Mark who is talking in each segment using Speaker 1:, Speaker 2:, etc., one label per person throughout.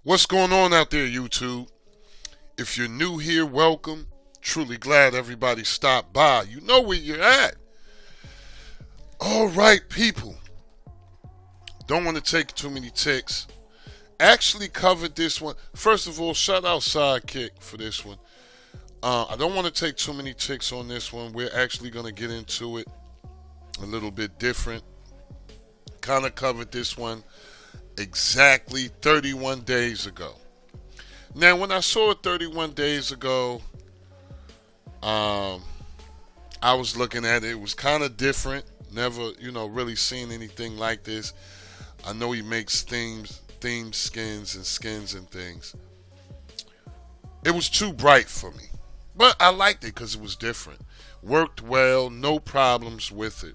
Speaker 1: What's going on out there, YouTube? If you're new here, welcome. Truly glad everybody stopped by. You know where you're at. All right, people. Don't want to take too many ticks. Actually covered this one. First of all, shout out Sidekick for this one. I don't want to take too many ticks on this one. We're actually going to get into it a little bit different. Kind of covered this one exactly 31 days ago. Now, when I saw it 31 days ago, I was looking at it. It was kind of different. Never, really seen anything like this. I know he makes themed skins and things. It was too bright for me, but I liked it because it was different. Worked well, no problems with it.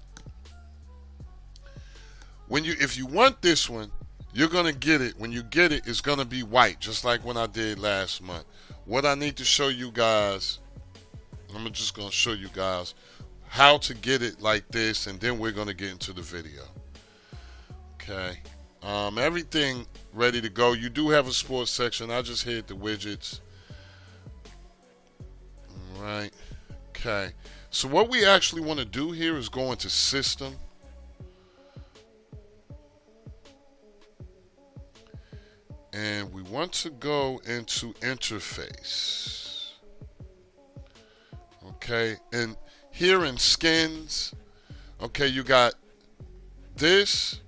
Speaker 1: If you want this one, you're going to get it. When you get it, it's going to be white, just like when I did last month. What I need to show you guys, I'm just going to show you guys how to get it like this, and then we're going to get into the video. Okay. Everything ready to go. You do have a sports section. I just hit the widgets. All right. Okay. So what we actually want to do here is go into System. And we want to go into Interface. Okay, and here in Skins, okay, you got this,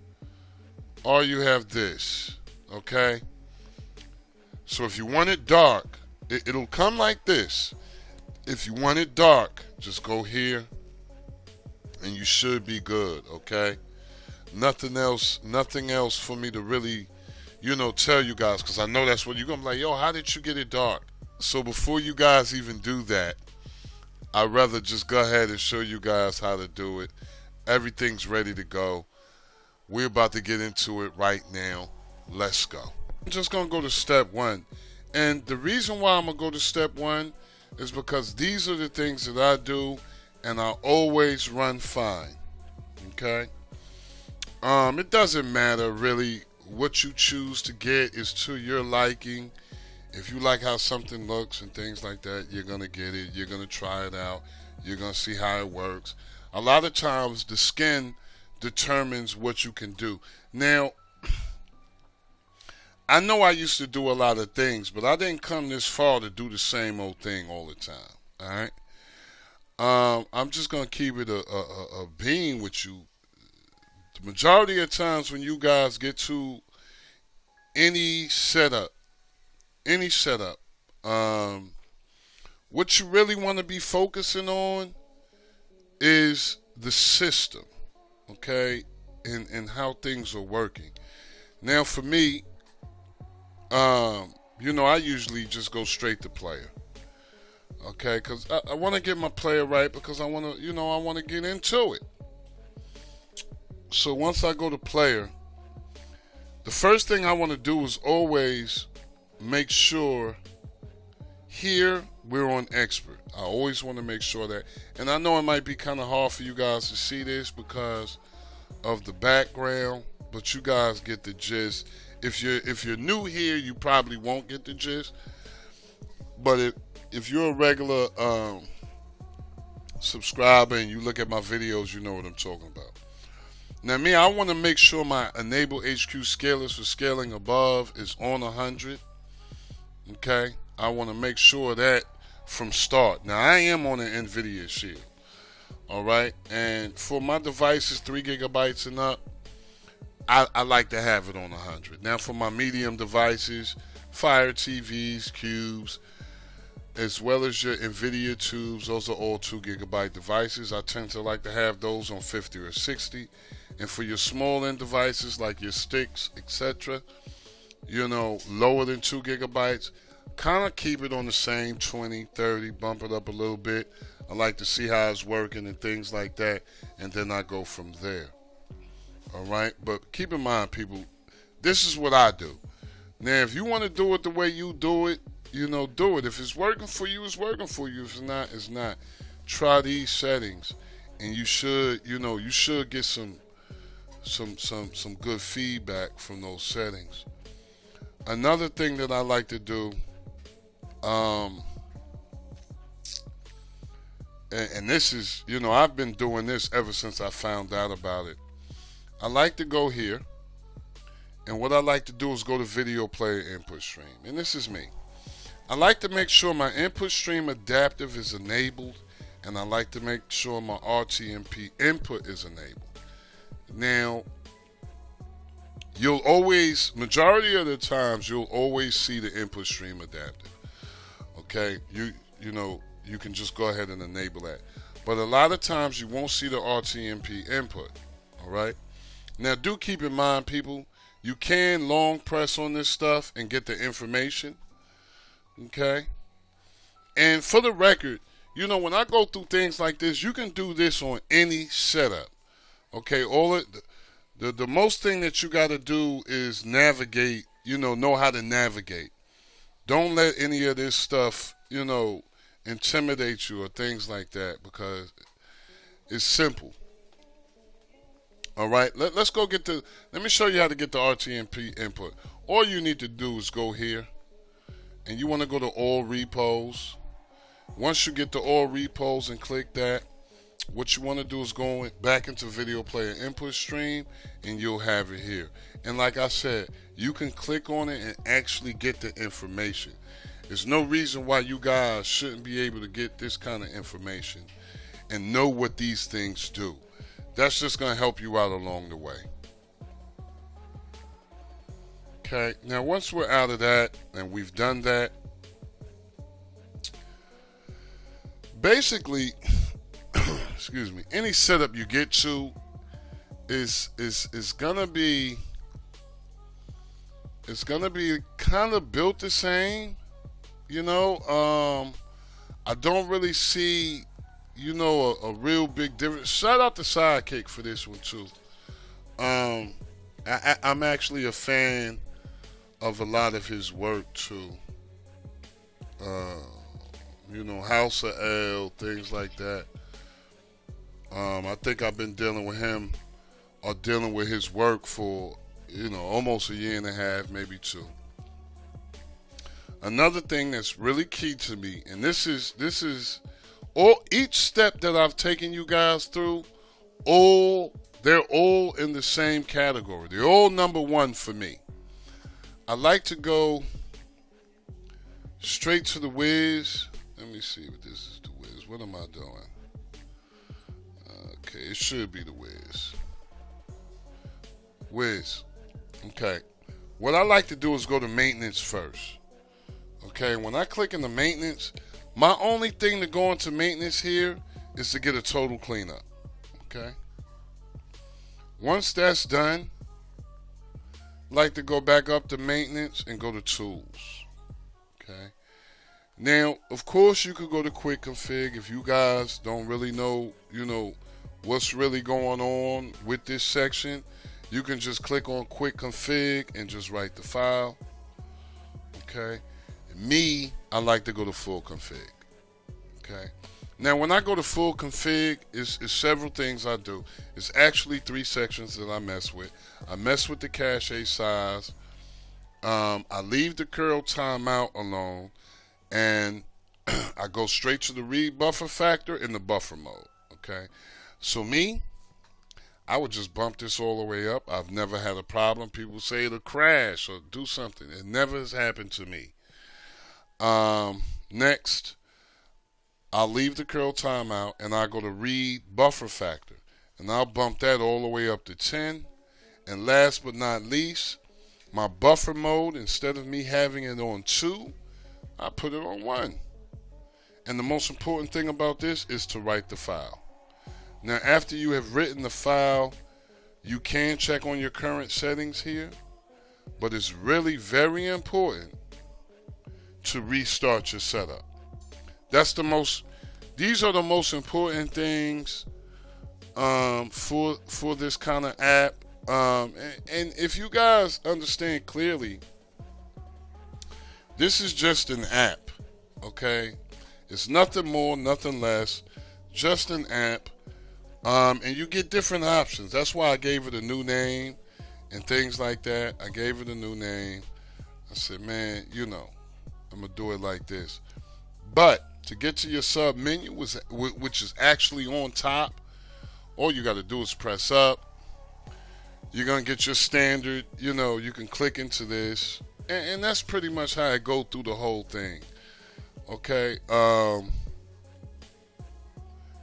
Speaker 1: or you have this, okay? So if you want it dark, it'll come like this. If you want it dark, just go here, and you should be good, okay? Nothing else for me to really tell you guys, because I know that's what you're going to be like, yo, how did you get it dark? So before you guys even do that, I'd rather just go ahead and show you guys how to do it. Everything's ready to go. We're about to get into it right now. Let's go. I'm just going to go to step one. And the reason why I'm going to go to step one is because these are the things that I do, and I always run fine. Okay? It doesn't matter really. What you choose to get is to your liking. If you like how something looks and things like that, you're going to get it. You're going to try it out. You're going to see how it works. A lot of times, the skin determines what you can do. Now, I know I used to do a lot of things, but I didn't come this far to do the same old thing all the time. All right? I'm just going to keep it a beam with you. The majority of times when you guys get to any setup, what you really want to be focusing on is the system, okay, and how things are working. Now, for me, I usually just go straight to player, okay, because I want to get my player right, because I want to get into it. So once I go to player, the first thing I want to do is always make sure here we're on expert. I always want to make sure that, and I know it might be kind of hard for you guys to see this because of the background, but you guys get the gist. If you're new here, you probably won't get the gist. But if you're a regular subscriber and you look at my videos, you know what I'm talking about. Now, I want to make sure my Enable HQ scalers for scaling above is on 100. Okay? I want to make sure that from start. Now, I am on an NVIDIA Shield. All right? And for my devices, 3 gigabytes and up, I like to have it on 100. Now, for my medium devices, Fire TVs, Cubes, as well as your NVIDIA tubes, those are all 2 gigabyte devices. I tend to like to have those on 50 or 60. And for your small end devices like your sticks, etc., lower than 2 gigabytes, kind of keep it on the same 20, 30, bump it up a little bit. I like to see how it's working and things like that, and then I go from there. All right? But keep in mind, people, this is what I do. Now, if you want to do it the way you do it, do it. If it's working for you, it's working for you. If it's not, it's not. Try these settings, and you should get some good feedback from those settings. another thing that I like to do, um, and this is, I've been doing this ever since I found out about it. I like to go here, and what I like to do is go to video player input stream. And this is me. I like to make sure my input stream adaptive is enabled, and I like to make sure my RTMP input is enabled. Now, majority of the times, you'll always see the input stream adaptive. Okay, you can just go ahead and enable that. But a lot of times you won't see the RTMP input. All right. Now, do keep in mind, people, you can long press on this stuff and get the information. Okay. And for the record, when I go through things like this, you can do this on any setup. Okay. The most thing that you got to do is navigate, know how to navigate. Don't let any of this stuff, intimidate you or things like that, because it's simple. All right, let's go let me show you how to get the RTMP input. All you need to do is go here, and you want to go to all repos. Once you get to all repos and click that, what you want to do is go back into video player input stream, and you'll have it here. And like I said, you can click on it and actually get the information. There's no reason why you guys shouldn't be able to get this kind of information and know what these things do. That's just going to help you out along the way. Okay, now once we're out of that and we've done that, basically, excuse me, any setup you get to is gonna be kind of built the same. I don't really see, a real big difference. Shout out to Sidekick for this one too. I'm actually a fan of a lot of his work too. House of L, things like that. I think I've been dealing with him or dealing with his work for, almost a year and a half, maybe two. Another thing that's really key to me, and this is each step that I've taken you guys through, they're all in the same category. They're all number one for me. I like to go straight to the whiz. Let me see if this is the whiz. What am I doing? Okay, it should be the whiz. Whiz. Okay. What I like to do is go to maintenance first. Okay, when I click into maintenance, my only thing to go into maintenance here is to get a total cleanup. Okay. Once that's done, I like to go back up to maintenance and go to tools. Okay. Now, of course, you could go to quick config if you guys don't really know, what's really going on with this section. You can just click on quick config and just write the file. Okay. Me, I like to go to full config. Okay. Now, when I go to full config, it's several things I do. It's actually 3 sections that I mess with. I mess with the cache size. I leave the curl timeout alone, and I go straight to the read buffer factor in the buffer mode. Okay. So me, I would just bump this all the way up. I've never had a problem. People say it'll crash or do something. It never has happened to me. Next, I'll leave the curl timeout and I go to read buffer factor, and I'll bump that all the way up to 10. And last but not least, my buffer mode, instead of me having it on 2, I put it on 1. And the most important thing about this is to write the file. Now, after you have written the file, you can check on your current settings here, but it's really very important to restart your setup. These are the most important things for this kind of app. And if you guys understand clearly, this is just an app, okay? It's nothing more, nothing less, just an app. And you get different options. That's why I gave it a new name and things like that. I gave it a new name. I said, man, I'm going to do it like this. But to get to your sub menu, which is actually on top, all you got to do is press up. You're going to get your standard, you can click into this. And that's pretty much how I go through the whole thing. Okay?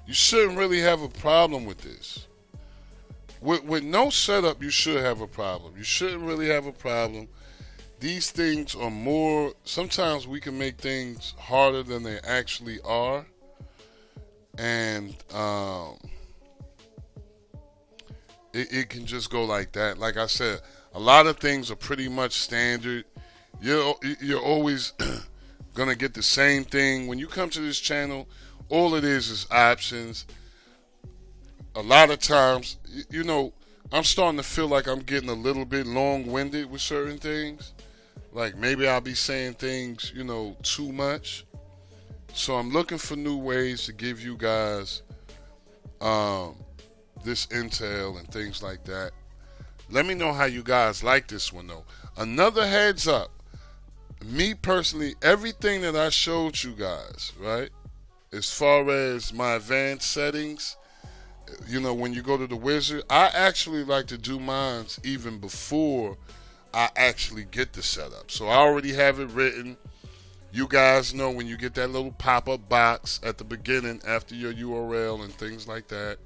Speaker 1: You shouldn't really have a problem with this. With no setup, you should have a problem. You shouldn't really have a problem. These things are more, sometimes we can make things harder than they actually are. And it can just go like that. Like I said, a lot of things are pretty much standard. You're always going to get the same thing. When you come to this channel, all it is options. A lot of times, I'm starting to feel like I'm getting a little bit long-winded with certain things. Like maybe I'll be saying things, too much. So I'm looking for new ways to give you guys this intel and things like that. Let me know how you guys like this one though. Another heads up. Me personally, everything that I showed you guys, right? As far as my advanced settings, when you go to the wizard, I actually like to do mine even before I actually get the setup. So I already have it written. You guys know when you get that little pop-up box at the beginning after your URL and things like that,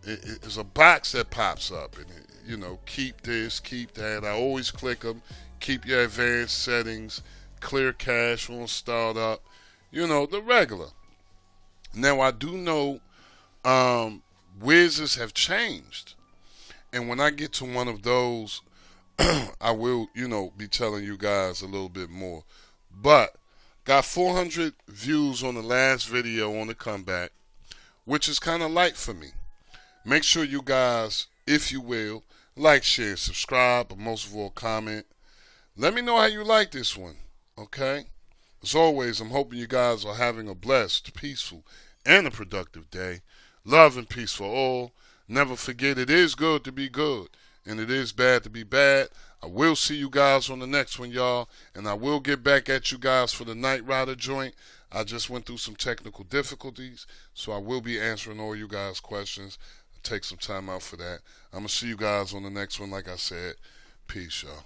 Speaker 1: it's a box that pops up and keep this, keep that. I always click them. Keep your advanced settings, clear cache won't start up, the regular. Now I do know wizards have changed, and when I get to one of those, I will, be telling you guys a little bit more. But got 400 views on the last video on the comeback, which is kind of light for me. Make sure you guys, if you will, like, share, subscribe, but most of all, comment. Let me know how you like this one, okay? As always, I'm hoping you guys are having a blessed, peaceful, and a productive day. Love and peace for all. Never forget, it is good to be good, and it is bad to be bad. I will see you guys on the next one, y'all, and I will get back at you guys for the Night Rider joint. I just went through some technical difficulties, so I will be answering all you guys' questions. I'll take some time out for that. I'm going to see you guys on the next one, like I said. Peace, y'all.